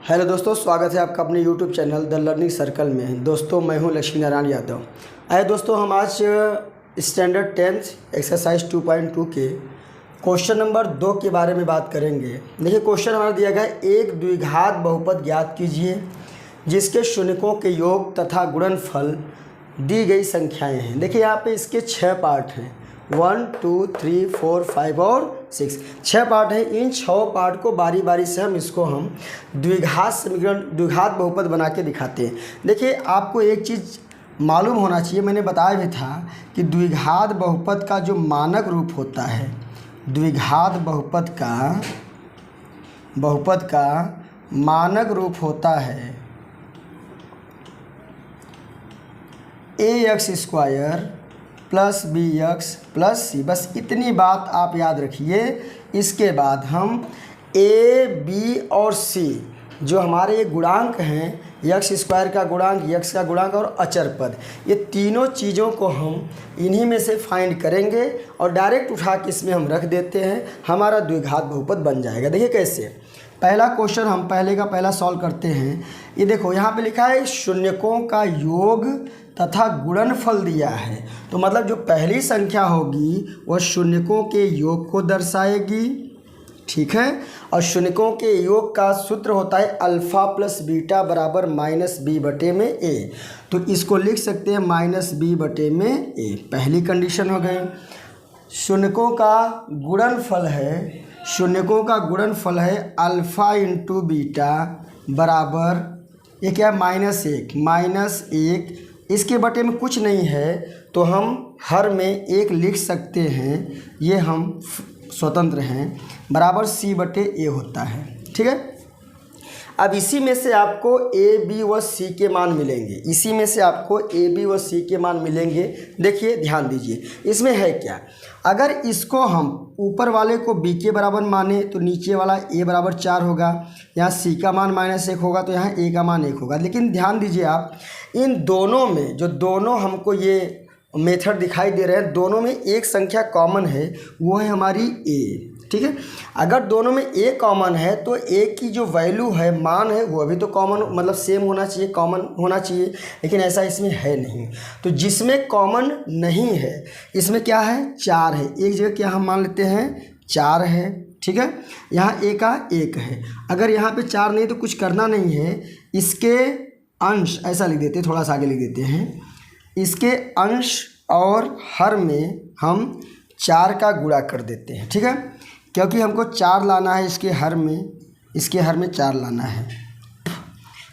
Hello दोस्तों, स्वागत है आपका अपने YouTube channel the learning circle में। दोस्तों मैं हूं लक्ष्मी नारायण यादव। आइए दोस्तों, हम आज स्टैंडर्ड 10th एक्सरसाइज 2.2 के क्वेश्चन नंबर 2 के बारे में बात करेंगे। देखिए, क्वेश्चन हमारा दिया गया है, एक द्विघात बहुपद ज्ञात कीजिए जिसके शून्यकों के योग तथा गुणनफल दी गई संख्याएँ हैं। देखिए यहाँ पे इसके 6 पार्ट हैं, 1, 2, 3, 4, 5 और 6, 6 पार्ट हैं। इन 6 पार्ट को बारी बारी से हम द्विघात समीकरण, द्विघात बहुपद बना के दिखाते हैं। देखिए, आपको एक चीज़ मालूम होना चाहिए, मैंने बताया भी था कि द्विघात बहुपद का जो मानक रूप होता है, द्विघात बहुपद का मानक रूप होता है ax² plus bx plus c। बस इतनी बात आप याद रखिए। इसके बाद हम a, b और c जो हमारे ये गुणांक हैं, x² का गुणांक, x का गुणांक और अचर पद, ये तीनों चीज़ों को हम इन्हीं में से फाइंड करेंगे और डायरेक्ट उठा के इसमें हम रख देते हैं, हमारा द्विघात बहुपद बन जाएगा। देखिए कैसे। पहला क्वेश्चन हम पहला सॉल्व करते हैं। ये देखो यहाँ पे लिखा है शून्यकों का योग तथा गुणनफल दिया है, तो मतलब जो पहली संख्या होगी वह शून्यकों के योग को दर्शाएगी, ठीक है। और शून्यकों के योग का सूत्र होता है अल्फ़ा प्लस बीटा बराबर -b/a, तो इसको लिख सकते हैं -b/a। पहली कंडीशन हो गई। शून्यकों का गुणनफल है अल्फ़ा इंटू बीटा बराबर, ये क्या है, -1। इसके बटे में कुछ नहीं है तो हम हर में 1 लिख सकते हैं, ये हम स्वतंत्र हैं, बराबर c/a होता है, ठीक है। अब इसी में से आपको a, b व c के मान मिलेंगे। देखिए ध्यान दीजिए, इसमें है क्या, अगर इसको हम ऊपर वाले को b के बराबर माने तो नीचे वाला a बराबर 4 होगा, यहाँ c का मान -1 होगा तो यहाँ a का मान 1 होगा। लेकिन ध्यान दीजिए आप, इन दोनों में जो दोनों हमको ये मेथड दिखाई दे रहे हैं, दोनों में एक संख्या कॉमन है, वो है हमारी a, ठीक है। अगर दोनों में a कॉमन है तो a की जो वैल्यू है, मान है, वो भी तो कॉमन, मतलब सेम होना चाहिए, कॉमन होना चाहिए, लेकिन ऐसा इसमें है नहीं। तो जिसमें कॉमन नहीं है, इसमें क्या है, 4 है। एक जगह क्या हम मान लेते हैं, 4 है, ठीक है। यहाँ a का 1 है। अगर यहाँ पे 4 नहीं तो कुछ करना नहीं है, इसके अंश, ऐसा लिख देते हैं, थोड़ा सा आगे लिख देते हैं, इसके अंश और हर में हम 4 का गुणा कर देते हैं, ठीक है, क्योंकि हमको 4 लाना है इसके हर में 4 लाना है।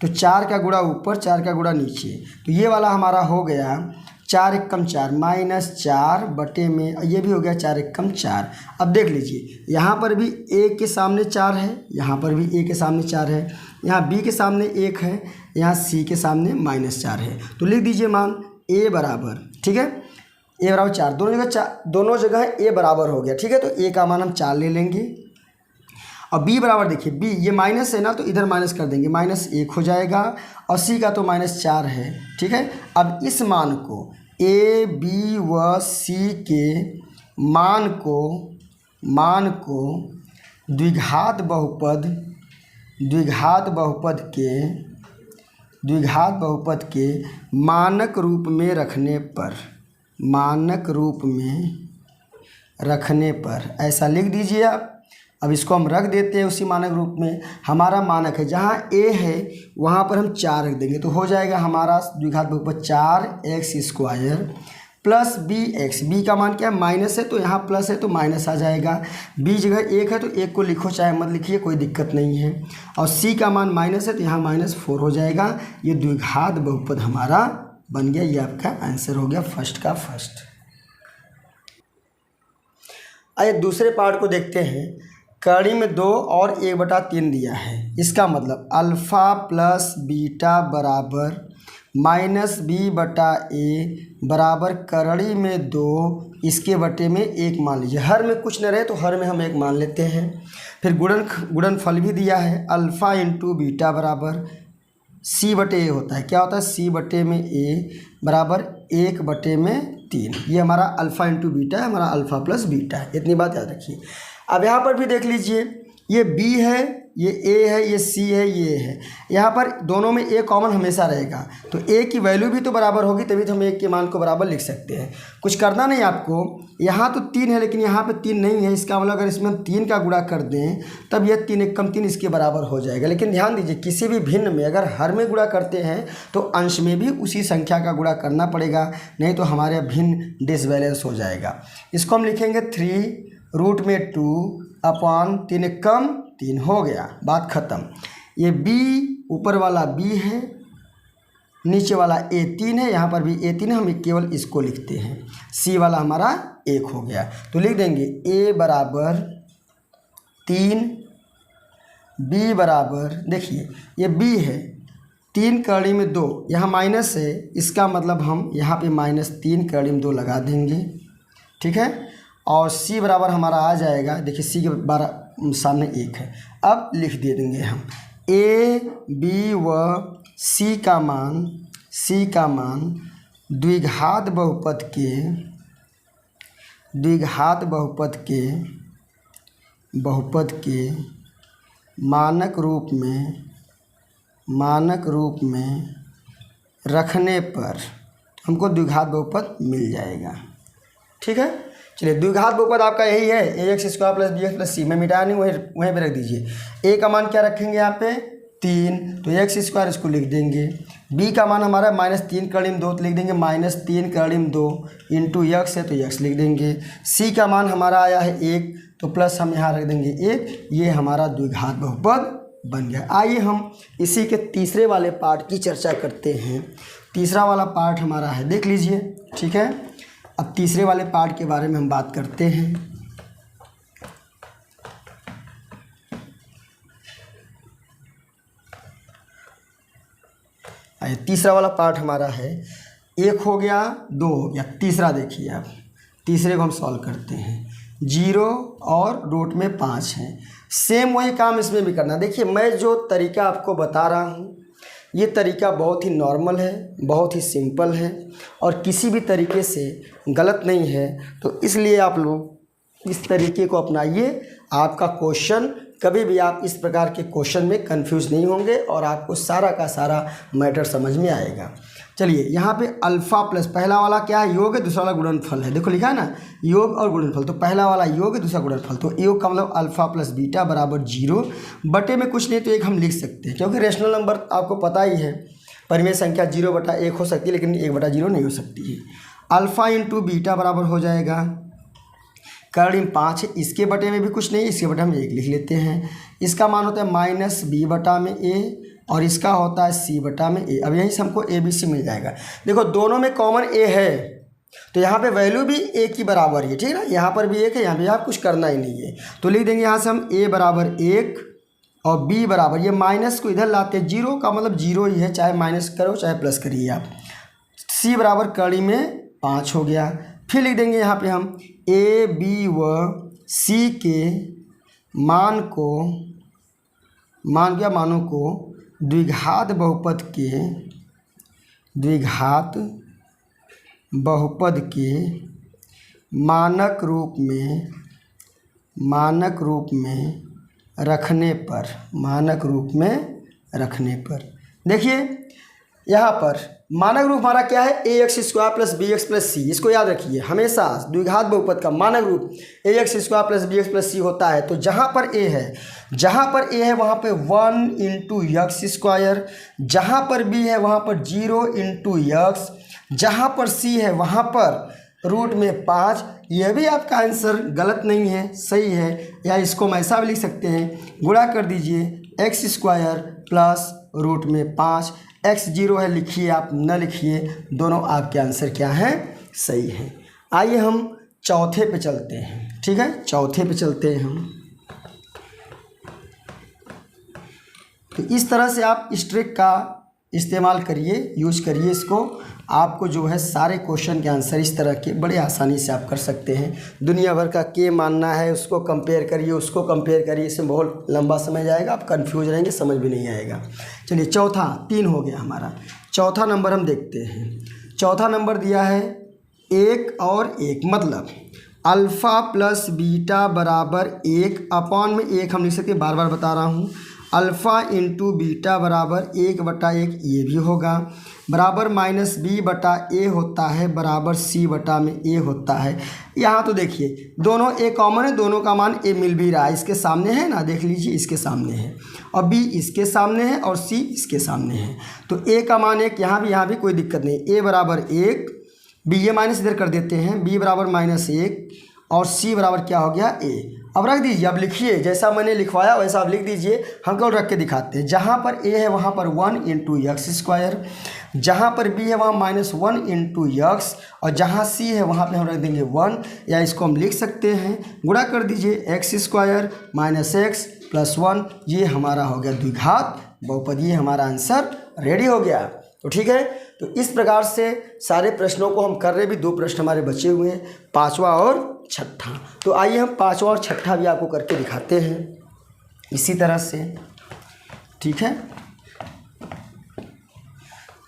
तो 4 का गुणा ऊपर, 4 का गुणा नीचे, तो ये वाला हमारा हो गया 4 एकम 4 -4 बटे में, ये भी हो गया 4 एकम 4। अब देख लीजिए, यहाँ पर भी a के सामने 4 है, यहाँ पर भी a के सामने 4 है, यहाँ b के सामने 1 है, यहाँ c के सामने -4 है। तो लिख दीजिए मान a बराबर, ठीक है, a बराबर 4, दोनों जगह a बराबर हो गया, ठीक है। तो a का मान हम 4 ले लेंगे और b बराबर, देखिए b ये माइनस है ना, तो इधर माइनस कर देंगे, -1 हो जाएगा और c का तो -4 है, ठीक है। अब इस मान को a, b व c के मान को द्विघात बहुपद के मानक रूप में रखने पर ऐसा लिख दीजिए आप। अब इसको हम रख देते हैं उसी मानक रूप में। हमारा मानक है, जहाँ a है वहाँ पर हम 4 रख देंगे, तो हो जाएगा हमारा द्विघात बहुपद 4x² प्लस bx। b का मान क्या है, माइनस है, तो यहाँ प्लस है तो माइनस आ जाएगा। b जगह 1 है तो 1 को लिखो, चाहे मत लिखिए, कोई दिक्कत नहीं है। और c का मान माइनस है तो यहाँ -4 हो जाएगा। ये द्विघात बहुपद हमारा बन गया। ये आपका आंसर हो गया फर्स्ट का फर्स्ट। आइए दूसरे पार्ट को देखते हैं। कड़ी में 2 और 1/3 दिया है, इसका मतलब अल्फ़ा प्लस बीटा बराबर -b/a बराबर कड़ी में 2, इसके बटे में 1 मान लीजिए। हर में कुछ न रहे तो हर में हम 1 मान लेते हैं। फिर गुणनफल भी दिया है, अल्फ़ा इंटू बीटा बराबर c/a होता है। क्या होता है, c/a बराबर 1/3। ये हमारा अल्फ़ा इंटू बीटा है, हमारा अल्फ़ा प्लस बीटा है, इतनी बात याद रखिए। अब यहाँ पर भी देख लीजिए, ये b है ये ए है, ये सी है, ये है। यहाँ पर दोनों में ए कॉमन हमेशा रहेगा, तो ए की वैल्यू भी तो बराबर होगी, तभी तो हम ए के मान को बराबर लिख सकते हैं। कुछ करना नहीं आपको। यहाँ तो 3 है लेकिन यहाँ पे 3 नहीं है, इसका मतलब अगर इसमें हम 3 का गुणा कर दें तब यह 3 एक कम 3 इसके बराबर हो जाएगा। लेकिन ध्यान दीजिए, किसी भी भिन्न में अगर हर में गुणा करते हैं तो अंश में भी उसी संख्या का गुणा करना पड़ेगा, नहीं तो हमारे भिन्न डिसबैलेंस हो जाएगा। इसको हम लिखेंगे 3√2/3 एक कम 3 हो गया, बात ख़त्म। ये b ऊपर वाला b है, नीचे वाला a 3 है, यहाँ पर भी a 3 है, हम केवल इसको लिखते हैं। c वाला हमारा 1 हो गया, तो लिख देंगे a बराबर 3, b बराबर, देखिए ये b है, 3 कड़ी में 2, यहाँ माइनस है, इसका मतलब हम यहाँ पे -3 कड़ी में 2 लगा देंगे, ठीक है। और c बराबर हमारा आ जाएगा, देखिए c के सामने 1 है। अब लिख दे देंगे हम a b व c का मान द्विघात बहुपद के मानक रूप में रखने पर हमको द्विघात बहुपद मिल जाएगा, ठीक है। चलिए, द्विघात बहुपद आपका यही है, ax² + bx + c। मैं मिटाया नहीं, वहीं पे रख दीजिए। a का मान क्या रखेंगे यहाँ पे 3, तो x² इसको लिख देंगे। b का मान हमारा -3 कड़ी में 2, तो लिख देंगे -3 कड़ी में 2 इंटू x है, तो x लिख देंगे। c का मान हमारा आया है 1, तो प्लस हम यहाँ रख देंगे 1। ये हमारा द्विघात बहुपद बन गया। आइए हम इसी के तीसरे वाले पार्ट की चर्चा करते हैं। तीसरा वाला पार्ट हमारा है, देख लीजिए, ठीक है। अब तीसरे वाले पार्ट के बारे में हम बात करते हैं। आइए, तीसरा वाला पार्ट हमारा है, 1 हो गया, 2 हो गया, तीसरा देखिए। अब तीसरे को हम सॉल्व करते हैं। 0 और रूट में 5 है। सेम वही काम इसमें भी करना। देखिए, मैं जो तरीका आपको बता रहा हूँ, ये तरीका बहुत ही नॉर्मल है, बहुत ही सिंपल है और किसी भी तरीके से गलत नहीं है। तो इसलिए आप लोग इस तरीके को अपनाइए। आपका क्वेश्चन कभी भी आप इस प्रकार के क्वेश्चन में कंफ्यूज नहीं होंगे और आपको सारा का सारा मैटर समझ में आएगा। चलिए, यहाँ पे अल्फ़ा प्लस, पहला वाला क्या है, योग है, दूसरा वाला गुणनफल है। देखो लिखा है ना, योग और गुणनफल। तो पहला वाला योग है, दूसरा गुणनफल। तो योग का मतलब अल्फ़ा प्लस बीटा बराबर 0, बटे में कुछ नहीं तो 1 हम लिख सकते हैं, क्योंकि रेशनल नंबर आपको पता ही है, परिमेय संख्या 0/1 हो सकती है, लेकिन 1/0 नहीं हो सकती है। अल्फ़ा इंटू बीटा बराबर हो जाएगा, कर्ण में 5 है, इसके बटे में भी कुछ नहीं, इसके बटे में 1 लिख लेते हैं। इसका मान होता है -b/a और इसका होता है c/a। अब यहीं से हमको ABC मिल जाएगा। देखो, दोनों में कॉमन a है, तो यहाँ पे वैल्यू भी a की बराबर है, ठीक है ना। यहाँ पर भी 1 है, यहाँ भी आप कुछ करना ही नहीं है। तो लिख देंगे यहाँ से हम a बराबर 1 और b बराबर, ये माइनस को इधर लाते हैं, 0 का मतलब 0 ही है, चाहे माइनस करो चाहे प्लस करिए आप। c बराबर कड़ी में 5 हो गया। फिर लिख देंगे यहाँ पे हम a b व c के मानों को द्विघात बहुपद के मानक रूप में रखने पर देखिए, यहाँ पर मानक रूप हमारा क्या है, ax² + bx + c। इसको याद रखिए, हमेशा द्विघात बहुपद का मानक रूप ax² + bx + c होता है। तो जहाँ पर a है वहाँ पे 1 इंटू x², जहाँ पर b है वहाँ पर 0 इंटू x, जहाँ पर c है वहाँ पर रूट में 5। यह भी आपका आंसर गलत नहीं है, सही है। या इसको हम ऐसा भी लिख सकते हैं, गुणा कर दीजिए x² प्लस रूट में 5। x 0 है, लिखिए आप, न लिखिए, दोनों आपके आंसर क्या हैं, सही हैं। आइए हम चौथे पे चलते हैं, ठीक है। चौथे पे चलते हैं हम। तो इस तरह से आप इस ट्रिक का इस्तेमाल करिए, यूज़ करिए इसको। आपको जो है सारे क्वेश्चन के आंसर इस तरह के बड़े आसानी से आप कर सकते हैं। दुनिया भर का के मानना है, उसको कंपेयर करिए, उसको कंपेयर करिए, इसमें बहुत लंबा समय जाएगा, आप कंफ्यूज रहेंगे, समझ भी नहीं आएगा। चलिए, चौथा 3 हो गया हमारा। चौथा नंबर हम देखते हैं। चौथा नंबर दिया है 1 और 1, मतलब अल्फ़ा प्लस बीटा बराबर 1/1 हम लिख सकते हैं, बार बार बता रहा हूँ। अल्फ़ा इंटू बीटा बराबर 1/1 ये भी होगा, बराबर माइनस b/a होता है, बराबर c/a होता है। यहाँ तो देखिए दोनों a कॉमन है, दोनों का मान a मिल भी रहा है, इसके सामने है ना, देख लीजिए इसके सामने है, और b इसके सामने है और c इसके सामने है। तो a का मान 1, यहाँ भी कोई दिक्कत नहीं। a बराबर 1, b ये माइनस इधर कर देते हैं, b बराबर -1 और c बराबर क्या हो गया a। अब रख दीजिए, अब लिखिए जैसा मैंने लिखवाया वैसा आप लिख दीजिए, हम केवल रख के दिखाते हैं। जहाँ पर a है वहाँ पर 1 × x², जहाँ पर b है वहाँ -1 × x, और जहाँ c है वहाँ पे हम रख देंगे 1, या इसको हम लिख सकते हैं गुणा कर दीजिए, x² - x + 1, ये हमारा हो गया द्विघात बहुपद। ये हमारा आंसर रेडी हो गया। तो ठीक है, तो इस प्रकार से सारे प्रश्नों को हम कर रहे, भी 2 प्रश्न हमारे बचे हुए हैं, 5वां और 6ठा। तो आइए हम 5वां और 6ठा भी आपको करके दिखाते हैं इसी तरह से। ठीक है,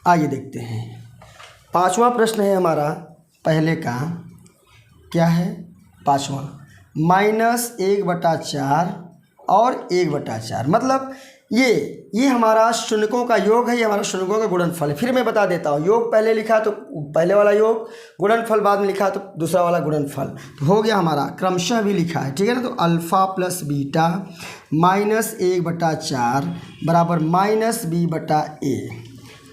आइए देखते हैं। 5वां प्रश्न है हमारा पहले का, क्या है 5वां, -1/4 और 1/4, मतलब ये हमारा शून्यकों का योग है, ये हमारा शून्यकों का गुणनफल है। फिर मैं बता देता हूँ, योग पहले लिखा तो पहले वाला योग, गुणनफल बाद में लिखा तो दूसरा वाला गुणनफल, तो हो गया हमारा, क्रमशः भी लिखा है। ठीक है ना, तो अल्फ़ा प्लस बीटा -1/4 बराबर -b/a,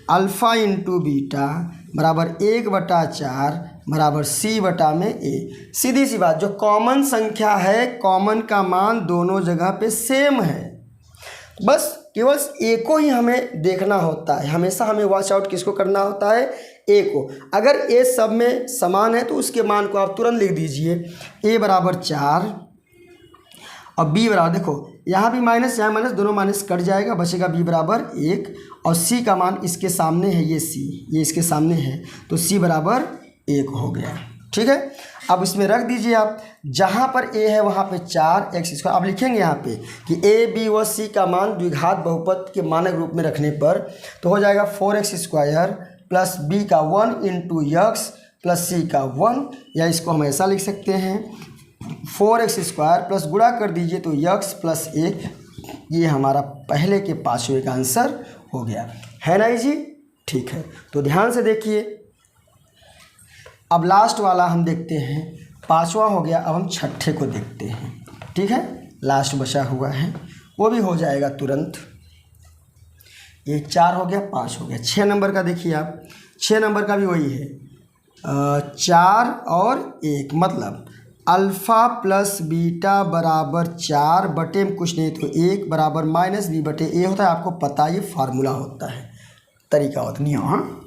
अल्फ़ा इंटू बीटा बराबर 1/4 बराबर c/a। सीधी सी बात, जो कॉमन संख्या है, कॉमन का मान दोनों जगह पे सेम है, बस केवल a को ही हमें देखना होता है। हमेशा हमें वॉच आउट किसको करना होता है, a को। अगर a सब में समान है तो उसके मान को आप तुरंत लिख दीजिए, a बराबर 4 और b बराबर, देखो यहाँ भी माइनस यहाँ माइनस, दोनों माइनस कट जाएगा, बचेगा b बराबर 1, और c का मान इसके सामने है, ये c, ये इसके सामने है, तो c बराबर 1 हो गया। ठीक है, अब इसमें रख दीजिए आप, जहाँ पर a है वहाँ पे 4x²। अब लिखेंगे यहाँ पे कि a, b व c का मान द्विघात बहुपद के मानक रूप में रखने पर तो हो जाएगा 4x² प्लस b का 1 × x प्लस c का 1, या इसको हम ऐसा लिख सकते हैं 4x² प्लस गुणा कर दीजिए तो x प्लस 1, ये हमारा पहले के 5वें का आंसर हो गया है ना जी। ठीक है, तो ध्यान से देखिए, अब लास्ट वाला हम देखते हैं, 5वां हो गया। अब हम 6ठे को देखते हैं। ठीक है, लास्ट बचा हुआ है, वो भी हो जाएगा तुरंत। ये 4 हो गया, 5 हो गया। 6 नंबर का देखिए आप, 6 नंबर का भी वही है, 4 और 1, मतलब अल्फ़ा प्लस बीटा बराबर 4 बटे में कुछ नहीं तो 1 बराबर -b/a होता है। आपको पता, ये फार्मूला होता है, तरीका होता नहीं। हाँ,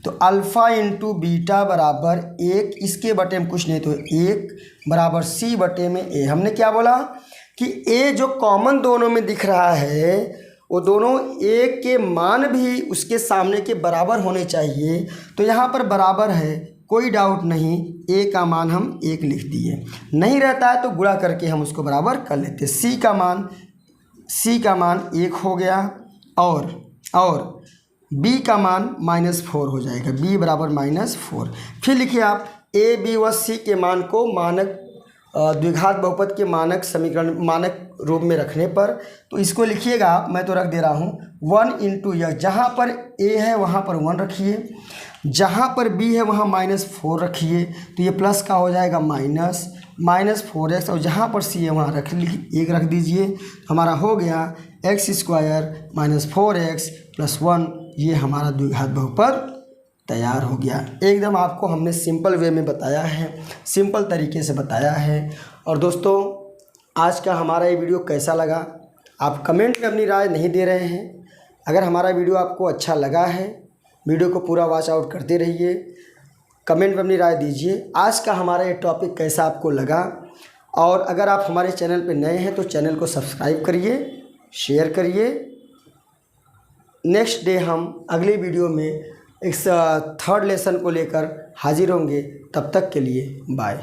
तो अल्फ़ा इंटू बीटा बराबर 1, इसके बटे में कुछ नहीं तो 1 बराबर c/a। हमने क्या बोला कि a जो कॉमन दोनों में दिख रहा है, वो दोनों a के मान भी उसके सामने के बराबर होने चाहिए। तो यहाँ पर बराबर है, कोई डाउट नहीं, a का मान हम 1 लिख दिए, नहीं रहता है तो गुणा करके हम उसको बराबर कर लेते। c का मान 1 हो गया, और b का मान -4 हो जाएगा, b बराबर -4। फिर लिखिए आप a, b व c के मान को मानक द्विघात बहुपद के मानक समीकरण, मानक रूप में रखने पर तो इसको लिखिएगा आप, मैं तो रख दे रहा हूँ 1 × x। जहाँ पर a है वहाँ पर 1 रखिए, जहाँ पर b है वहाँ -4 रखिए, तो ये प्लस का हो जाएगा -4x, और जहाँ पर c है वहाँ 1 रख दीजिए। हमारा हो गया x² - 4x + 1, ये हमारा द्विघात बहुपद तैयार हो गया। एकदम आपको हमने सिंपल वे में बताया है, सिंपल तरीके से बताया है। और दोस्तों, आज का हमारा ये वीडियो कैसा लगा, आप कमेंट में अपनी राय नहीं दे रहे हैं। अगर हमारा वीडियो आपको अच्छा लगा है, वीडियो को पूरा वॉच आउट करते रहिए, कमेंट में अपनी राय दीजिए। आज का हमारा ये टॉपिक कैसा आपको लगा, और अगर आप हमारे चैनल पर नए हैं तो चैनल को सब्सक्राइब करिए, शेयर करिए। नेक्स्ट डे हम अगले वीडियो में इस 3rd लेसन को लेकर हाजिर होंगे। तब तक के लिए बाय।